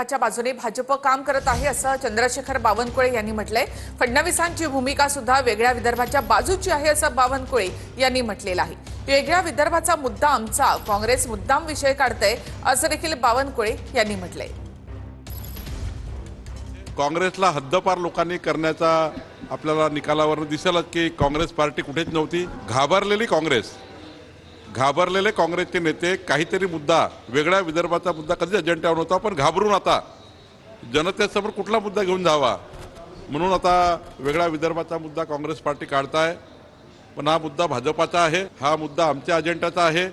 च्या बाजूने भाजप काम करत आहे असं चंद्रशेखर बावनकुळे यांनी म्हटलंय। फडणवीसांची भूमिका सुद्धा वेगळ्या विदर्भाच्या बाजूची आहे असं बावनकुळे यांनी म्हटलेलं आहे। वेगळ्या विदर्भाचा मुद्दा आमचा, काँग्रेस मुद्दाम विषय काढते असं देखील बावनकुळे यांनी म्हटलंय। काँग्रेसला हद्दपार लोकांनी करण्याचा आपल्याला निकालावर दिसेल की काँग्रेस पार्टी कुठेच नव्हती। घाबरलेले काँग्रेसचे नेते काहीतरी मुद्दा, वेगळ्या विदर्भाचा मुद्दा कधी अजेंड्यावर नव्हता, पण घाबरून आता जनतेसमोर कुठला मुद्दा घेऊन जावा म्हणून आता वेगळ्या विदर्भाचा मुद्दा काँग्रेस पार्टी काढताय। पण हा मुद्दा भाजपाचा आहे, हा मुद्दा आमच्या अजेंड्याचा आहे,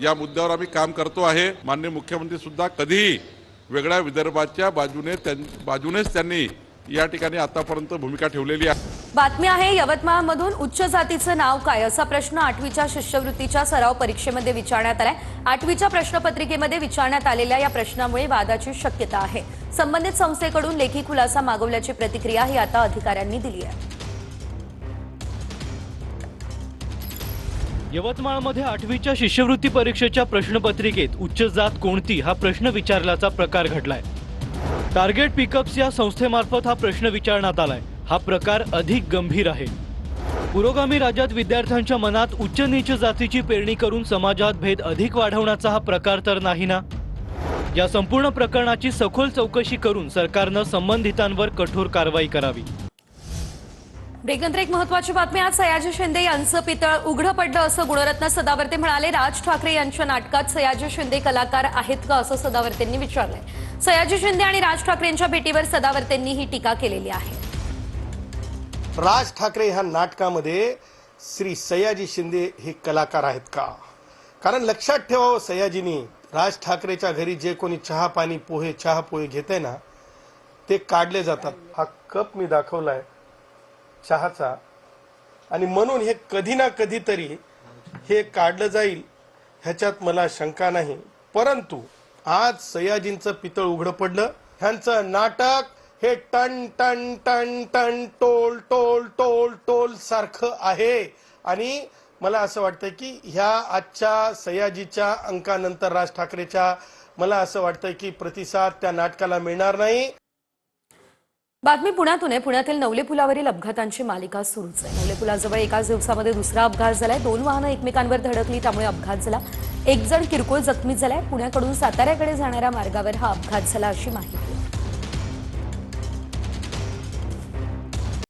या मुद्द्यावर आम्ही काम करतो आहे। माननीय मुख्यमंत्री सुद्धा कधीही वेगळ्या विदर्भाच्या बाजूनेच त्यांनी या ठिकाणी आतापर्यंत भूमिका ठेवलेली आहे। बातमी आहे यवतमाळमधून उच्च जातीचं नाव काय असा प्रश्न 8वीच्या शिष्यवृत्तीच्या सराव परीक्षेमध्ये विचारण्यात आलाय। 8वीच्या प्रश्नपत्रिकेमध्ये विचारण्यात आलेल्या या प्रश्नामुळे वादाची शक्यता आहे। संबंधित संस्थेकडून लेखी खुलासा मागवल्याची प्रतिक्रिया ही आता अधिकाऱ्यांनी दिली आहे। यवतमाळमध्ये 8वीच्या शिष्यवृत्ती परीक्षेच्या प्रश्नपत्रिकेत उच्च जात कोणती हा प्रश्न विचारल्याचा प्रकार घडलाय। टार्गेट पिकअप्स या संस्थेमार्फत हा प्रश्न विचारण्यात आलाय। हा प्रकार अधिक गंभीर आहे। पुरोगामी राज्यात विद्यार्थ्यांच्या मनात उच्च नीच जातीची पेरणी करून समाजात भेद अधिक वाढवण्याचा हा प्रकार तर नाही ना। या संपूर्ण प्रकरणाची सखोल चौकशी करून सरकारनं संबंधितांवर कठोर कारवाई करावी। ब्रेकनंतर एक महत्त्वाची बातमी। आज सयाजी शिंदे यांचं पितळ उघडं पडलं असं गुणरत्न सदावर्ते म्हणाले। राज ठाकरे यांच्या नाटकात सयाजी शिंदे कलाकार आहेत का असं सदावर्तेंनी विचारलंय। सयाजी शिंदे आणि राज ठाकरेंच्या भेटीवर सदावर्तेंनी ही टीका केलेली आहे। राज ठाकरे ह्या नाटकामध्ये श्री सयाजी शिंदे हे कलाकार आहेत का? कारण लक्षात ठेवावं, सयाजींनी राज ठाकरेच्या घरी जे कोणी चहा पोहे घेते ना, ते काढले जातात। हा कप मी दाखवलाय चहाचा, आणि म्हणून हे कधी ना कधीतरी हे काढलं जाईल ह्याच्यात मला शंका नाही। परंतु आज सयाजींचं पितळ उघडं पडलं। ह्यांचं नाटक हे टन टन टन टन टोल टोल टोल टोल सारखं आहे, आणि मला असं वाटतं की ह्या आजच्या सयाजीच्या अंकानंतर राज ठाकरेच्या मला असं वाटतं की प्रतिसाद त्या नाटकाला मिळणार नाही। बातमी पुण्यातून आहे। पुण्यातील नवले पुलावरील अपघातांची मालिका सुरूच आहे। नवले पुलाजवळ एकाच दिवसामध्ये दुसरा अपघात झालाय। 2 वाहनं एकमेकांवर धडकली, त्यामुळे अपघात झाला। 1 जण किरकोळ जखमी झालाय। पुण्याकडून साताऱ्याकडे जाणाऱ्या मार्गावर हा अपघात झाला अशी माहिती।